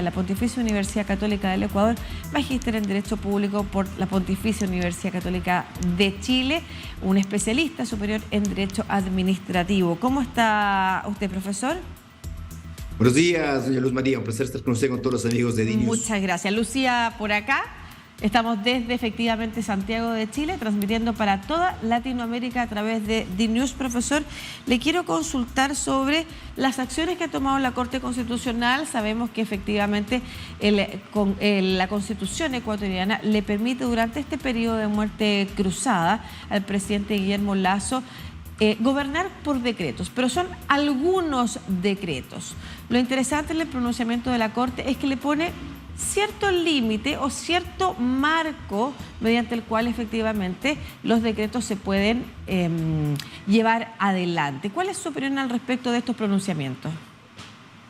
de la Pontificia Universidad Católica del Ecuador, magíster en Derecho Público por la Pontificia Universidad Católica de Chile, un especialista superior en Derecho Administrativo. ¿Cómo está usted, profesor? Buenos días, doña Luz María. Un placer estar con usted, con todos los amigos de DNews. Muchas gracias. Lucía, por acá. Estamos desde, efectivamente, Santiago de Chile, transmitiendo para toda Latinoamérica a través de DNews. Profesor, le quiero consultar sobre las acciones que ha tomado la Corte Constitucional. Sabemos que, efectivamente, la Constitución ecuatoriana le permite, durante este periodo de muerte cruzada, al presidente Guillermo Lasso gobernar por decretos, pero son algunos decretos. Lo interesante en el pronunciamiento de la Corte es que le pone cierto límite o cierto marco mediante el cual efectivamente los decretos se pueden llevar adelante. ¿Cuál es su opinión al respecto de estos pronunciamientos?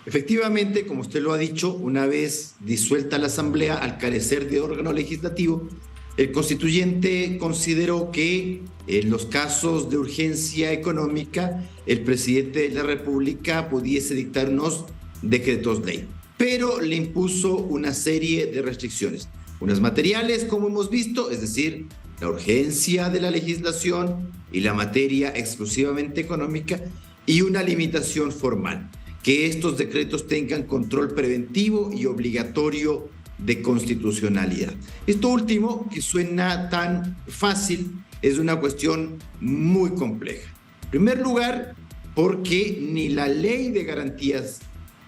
Efectivamente, como usted lo ha dicho, una vez disuelta la Asamblea, al carecer de órgano legislativo, el constituyente consideró que en los casos de urgencia económica, el presidente de la República pudiese dictarnos decretos ley, pero le impuso una serie de restricciones, unas materiales, como hemos visto, es decir, la urgencia de la legislación y la materia exclusivamente económica, y una limitación formal, que estos decretos tengan control preventivo y obligatorio de constitucionalidad. Esto último, que suena tan fácil, es una cuestión muy compleja. En primer lugar, porque ni la ley de garantías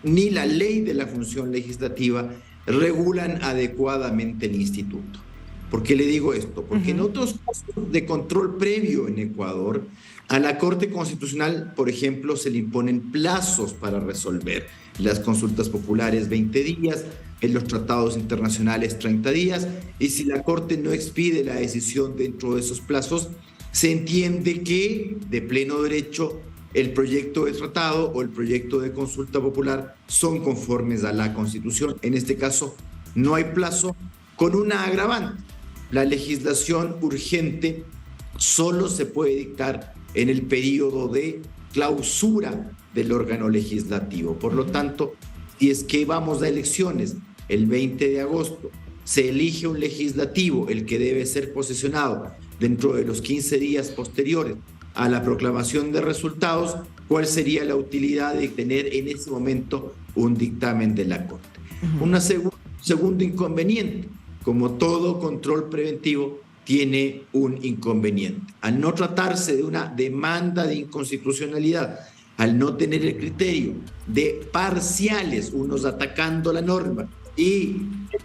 ni la ley de la función legislativa regulan adecuadamente el instituto. ¿Por qué le digo esto? Porque en otros casos de control previo en Ecuador, a la Corte Constitucional, por ejemplo, se le imponen plazos para resolver. Las consultas populares, 20 días, en los tratados internacionales, 30 días, y si la Corte no expide la decisión dentro de esos plazos, se entiende que, de pleno derecho, el proyecto de tratado o el proyecto de consulta popular son conformes a la Constitución. En este caso, no hay plazo, con una agravante. La legislación urgente solo se puede dictar en el periodo de clausura del órgano legislativo. Por lo tanto, si es que vamos a elecciones el 20 de agosto, se elige un legislativo, el que debe ser posesionado dentro de los 15 días posteriores a la proclamación de resultados, ¿cuál sería la utilidad de tener en ese momento un dictamen de la Corte? Un segundo inconveniente, como todo control preventivo, tiene un inconveniente. Al no tratarse de una demanda de inconstitucionalidad, al no tener el criterio de parciales, unos atacando la norma y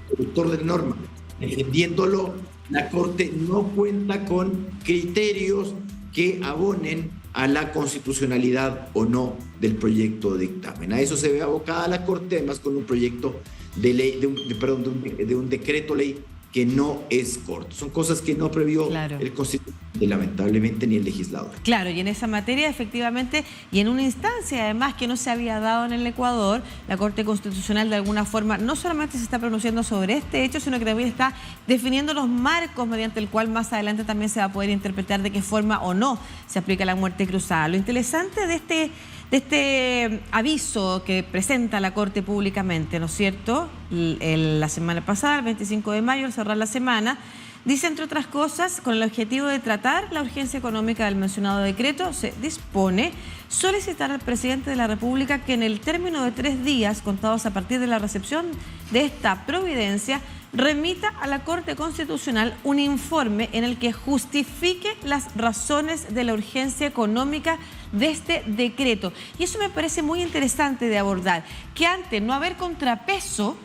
el autor de la norma defendiéndolo, la Corte no cuenta con criterios que abonen a la constitucionalidad o no del proyecto de dictamen. A eso se ve abocada la Corte, además con un proyecto de ley, de un decreto ley que no es corto. Son cosas que no previó el constituyente, lamentablemente, ni el legislador. Claro, y en esa materia, efectivamente, y en una instancia, además, que no se había dado en el Ecuador, la Corte Constitucional, de alguna forma, no solamente se está pronunciando sobre este hecho, sino que también está definiendo los marcos mediante el cual más adelante también se va a poder interpretar de qué forma o no se aplica la muerte cruzada. Lo interesante de este aviso que presenta la Corte públicamente, ¿no es cierto? La semana pasada, el 25 de mayo, al cerrar la semana, dice, entre otras cosas, con el objetivo de tratar la urgencia económica del mencionado decreto, se dispone solicitar al presidente de la República que en el término de 3 días, contados a partir de la recepción de esta providencia, remita a la Corte Constitucional un informe en el que justifique las razones de la urgencia económica de este decreto. Y eso me parece muy interesante de abordar, que ante no haber contrapeso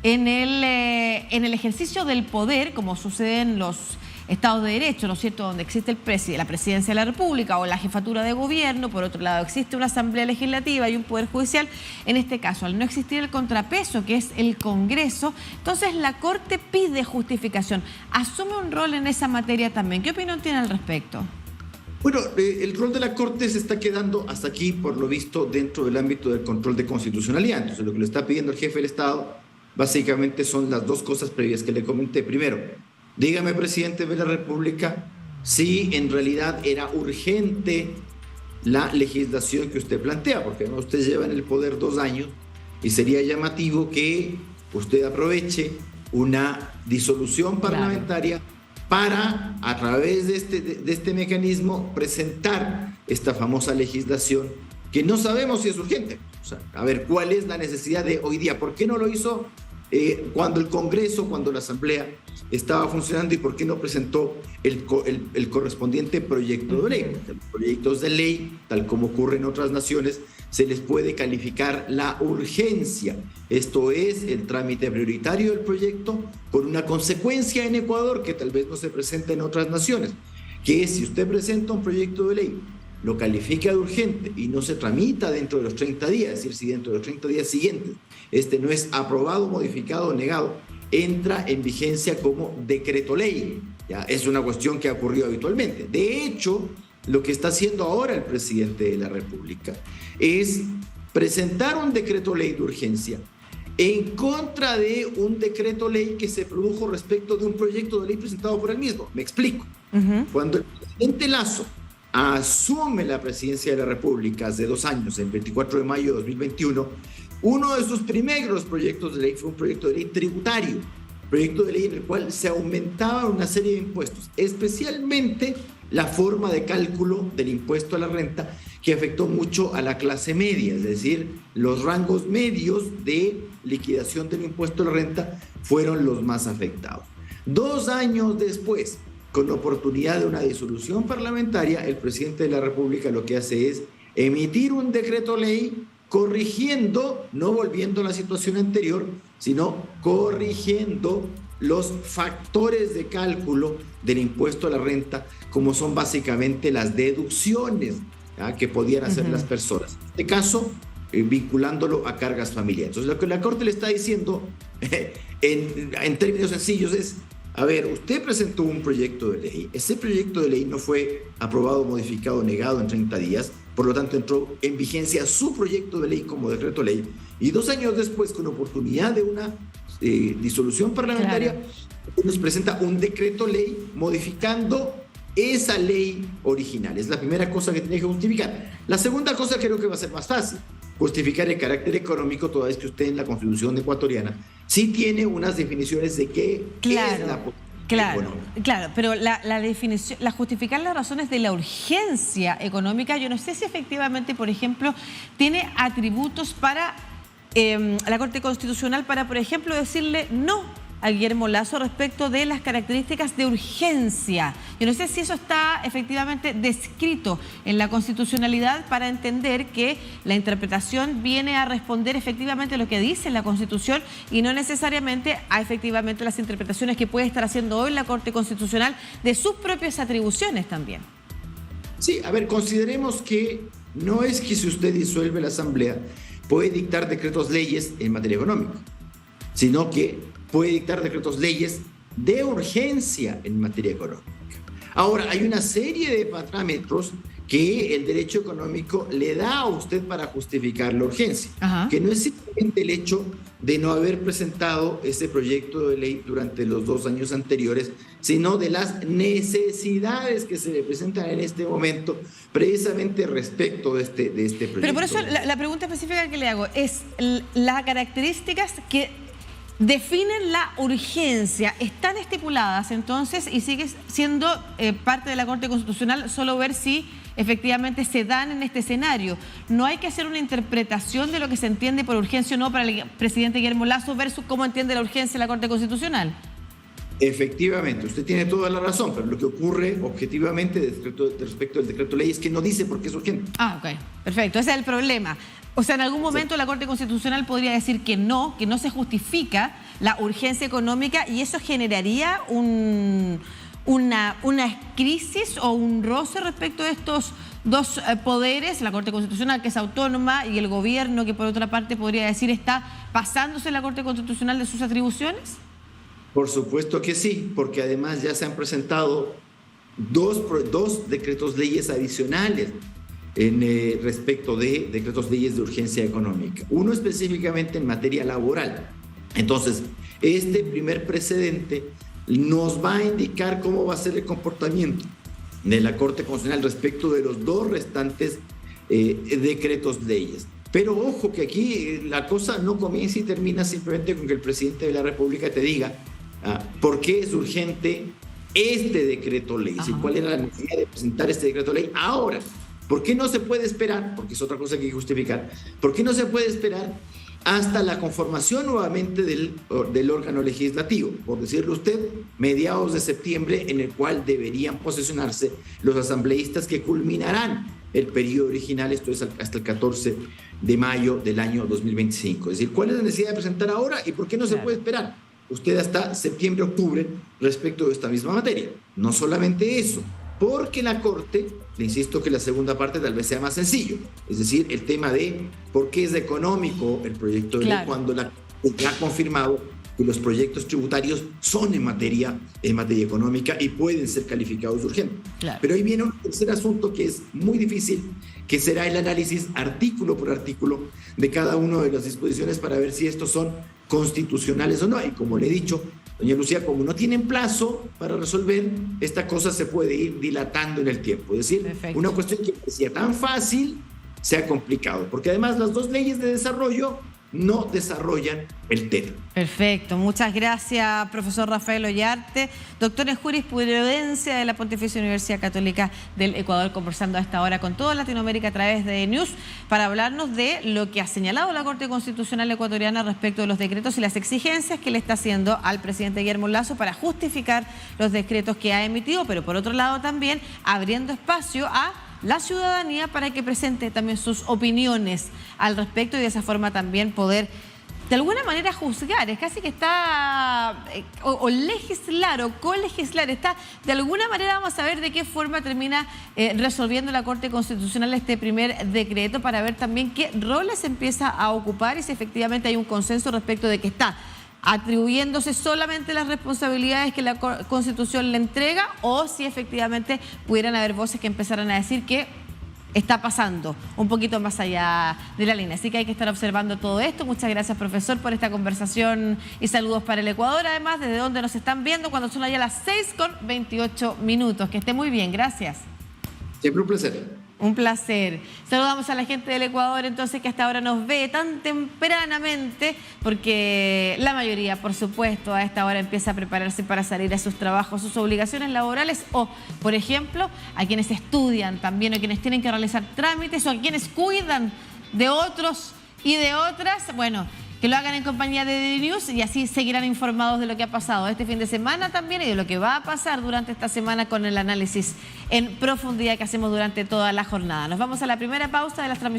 en el ejercicio del poder, como sucede en los Estados de Derecho, ¿no es cierto?, donde existe la presidencia de la República o la jefatura de gobierno, por otro lado existe una asamblea legislativa y un poder judicial. En este caso, al no existir el contrapeso, que es el Congreso, entonces la Corte pide justificación, asume un rol en esa materia también. ¿Qué opinión tiene al respecto? Bueno, el rol de la Corte se está quedando hasta aquí, por lo visto, dentro del ámbito del control de constitucionalidad. Entonces, lo que le está pidiendo el jefe del Estado básicamente son las dos cosas previas que le comenté. Primero, dígame, presidente de la República, si en realidad era urgente la legislación que usted plantea, porque ¿no? Usted lleva en el poder 2 años y sería llamativo que usted aproveche una disolución parlamentaria para, a través de este mecanismo, presentar esta famosa legislación que no sabemos si es urgente. O sea, a ver, ¿cuál es la necesidad de hoy día? ¿Por qué no lo hizo cuando el Congreso, cuando la Asamblea estaba funcionando, y por qué no presentó el correspondiente proyecto de ley? Los proyectos de ley, tal como ocurre en otras naciones, se les puede calificar la urgencia. Esto es el trámite prioritario del proyecto, con una consecuencia en Ecuador que tal vez no se presenta en otras naciones, que es: si usted presenta un proyecto de ley, lo califica de urgente y no se tramita dentro de los 30 días, es decir, si dentro de los 30 días siguientes este no es aprobado, modificado o negado, entra en vigencia como decreto ley. Ya es una cuestión que ha ocurrido habitualmente. De hecho, lo que está haciendo ahora el presidente de la República es presentar un decreto ley de urgencia en contra de un decreto ley que se produjo respecto de un proyecto de ley presentado por él mismo. Me explico. Cuando el presidente Lasso asume la presidencia de la República hace 2 años, el 24 de mayo de 2021, uno de sus primeros proyectos de ley fue un proyecto de ley tributario, proyecto de ley en el cual se aumentaba una serie de impuestos, especialmente la forma de cálculo del impuesto a la renta, que afectó mucho a la clase media, es decir, los rangos medios de liquidación del impuesto a la renta fueron los más afectados. 2 años después, con oportunidad de una disolución parlamentaria, el presidente de la República lo que hace es emitir un decreto ley corrigiendo, no volviendo a la situación anterior, sino corrigiendo los factores de cálculo del impuesto a la renta, como son básicamente las deducciones que podían hacer las personas. En este caso, vinculándolo a cargas familiares. Entonces, lo que la Corte le está diciendo, en términos sencillos, es: a ver, usted presentó un proyecto de ley, ese proyecto de ley no fue aprobado, modificado, negado en 30 días, por lo tanto entró en vigencia su proyecto de ley como decreto ley, y 2 años después, con oportunidad de una disolución parlamentaria, nos presenta un decreto ley modificando esa ley original. Es la primera cosa que tiene que justificar. La segunda cosa creo que va a ser más fácil: justificar el carácter económico, toda vez que usted en la Constitución ecuatoriana sí tiene unas definiciones de qué es la política económica. Claro, pero la definición, justificar las razones de la urgencia económica, yo no sé si efectivamente, por ejemplo, tiene atributos para la Corte Constitucional para, por ejemplo, decirle no a Guillermo Lasso respecto de las características de urgencia. Yo no sé si eso está efectivamente descrito en la constitucionalidad para entender que la interpretación viene a responder efectivamente a lo que dice la Constitución y no necesariamente a efectivamente las interpretaciones que puede estar haciendo hoy la Corte Constitucional de sus propias atribuciones también. Sí, a ver, consideremos que no es que si usted disuelve la Asamblea puede dictar decretos leyes en materia económica, sino que puede dictar decretos leyes de urgencia en materia económica. Ahora, hay una serie de parámetros que el derecho económico le da a usted para justificar la urgencia, que no es simplemente el hecho de no haber presentado ese proyecto de ley durante los 2 años anteriores, sino de las necesidades que se le presentan en este momento precisamente respecto de este proyecto. Pero por eso la pregunta específica que le hago es: las características que definen la urgencia, ¿están estipuladas entonces y sigue siendo parte de la Corte Constitucional solo ver si efectivamente se dan en este escenario? No hay que hacer una interpretación de lo que se entiende por urgencia o no para el presidente Guillermo Lasso versus cómo entiende la urgencia la Corte Constitucional. Efectivamente, usted tiene toda la razón, pero lo que ocurre objetivamente respecto del decreto ley es que no dice por qué es urgente. Ok, perfecto, ese es el problema. O sea, en algún momento la Corte Constitucional podría decir que no se justifica la urgencia económica y eso generaría una crisis o un roce respecto de estos 2 poderes, la Corte Constitucional, que es autónoma, y el gobierno, que por otra parte podría decir está pasándose la Corte Constitucional de sus atribuciones. Por supuesto que sí, porque además ya se han presentado dos decretos leyes adicionales respecto de decretos leyes de urgencia económica. Uno específicamente en materia laboral. Entonces, este primer precedente nos va a indicar cómo va a ser el comportamiento de la Corte Constitucional respecto de los 2 restantes decretos leyes. Pero ojo que aquí la cosa no comienza y termina simplemente con que el presidente de la República te diga por qué es urgente este decreto ley, es decir, cuál era la necesidad de presentar este decreto ley ahora. ¿Por qué no se puede esperar? Porque es otra cosa que hay que justificar. ¿Por qué no se puede esperar hasta la conformación nuevamente del órgano legislativo? Por decirlo usted, mediados de septiembre, en el cual deberían posesionarse los asambleístas que culminarán el periodo original, esto es hasta el 14 de mayo del año 2025. Es decir, ¿cuál es la necesidad de presentar ahora y por qué no se puede esperar usted hasta septiembre, octubre respecto de esta misma materia? No solamente eso, porque la Corte, le insisto que la segunda parte tal vez sea más sencillo, es decir, el tema de por qué es económico el proyecto de ley cuando la Corte ha confirmado que los proyectos tributarios son en materia económica y pueden ser calificados de urgentes. Pero ahí viene un tercer asunto que es muy difícil, que será el análisis artículo por artículo de cada una de las disposiciones para ver si estos son constitucionales o no. Y como le he dicho, doña Lucía, como no tienen plazo para resolver, esta cosa se puede ir dilatando en el tiempo. Es decir, una cuestión que parecía tan fácil sea complicado, porque además las dos leyes de desarrollo no desarrollan el tema. Perfecto, muchas gracias, profesor Rafael Ollarte, doctor en jurisprudencia de la Pontificia Universidad Católica del Ecuador, conversando a esta hora con toda Latinoamérica a través de News para hablarnos de lo que ha señalado la Corte Constitucional ecuatoriana respecto de los decretos y las exigencias que le está haciendo al presidente Guillermo Lasso para justificar los decretos que ha emitido, pero por otro lado también abriendo espacio a la ciudadanía para que presente también sus opiniones al respecto y de esa forma también poder de alguna manera juzgar. Es casi que está o legislar o colegislar, está de alguna manera. Vamos a ver de qué forma termina resolviendo la Corte Constitucional este primer decreto para ver también qué roles empieza a ocupar y si efectivamente hay un consenso respecto de que está atribuyéndose solamente las responsabilidades que la Constitución le entrega o si efectivamente pudieran haber voces que empezaran a decir que está pasando un poquito más allá de la línea. Así que hay que estar observando todo esto. Muchas gracias, profesor, por esta conversación y saludos para el Ecuador, además, desde donde nos están viendo cuando son allá las 6:28. Que esté muy bien, gracias. Siempre un placer. Un placer. Saludamos a la gente del Ecuador, entonces, que hasta ahora nos ve tan tempranamente, porque la mayoría, por supuesto, a esta hora empieza a prepararse para salir a sus trabajos, sus obligaciones laborales, o, por ejemplo, a quienes estudian también, o quienes tienen que realizar trámites, o a quienes cuidan de otros y de otras. Bueno, que lo hagan en compañía de DD News y así seguirán informados de lo que ha pasado este fin de semana también y de lo que va a pasar durante esta semana con el análisis en profundidad que hacemos durante toda la jornada. Nos vamos a la primera pausa de las transmisiones.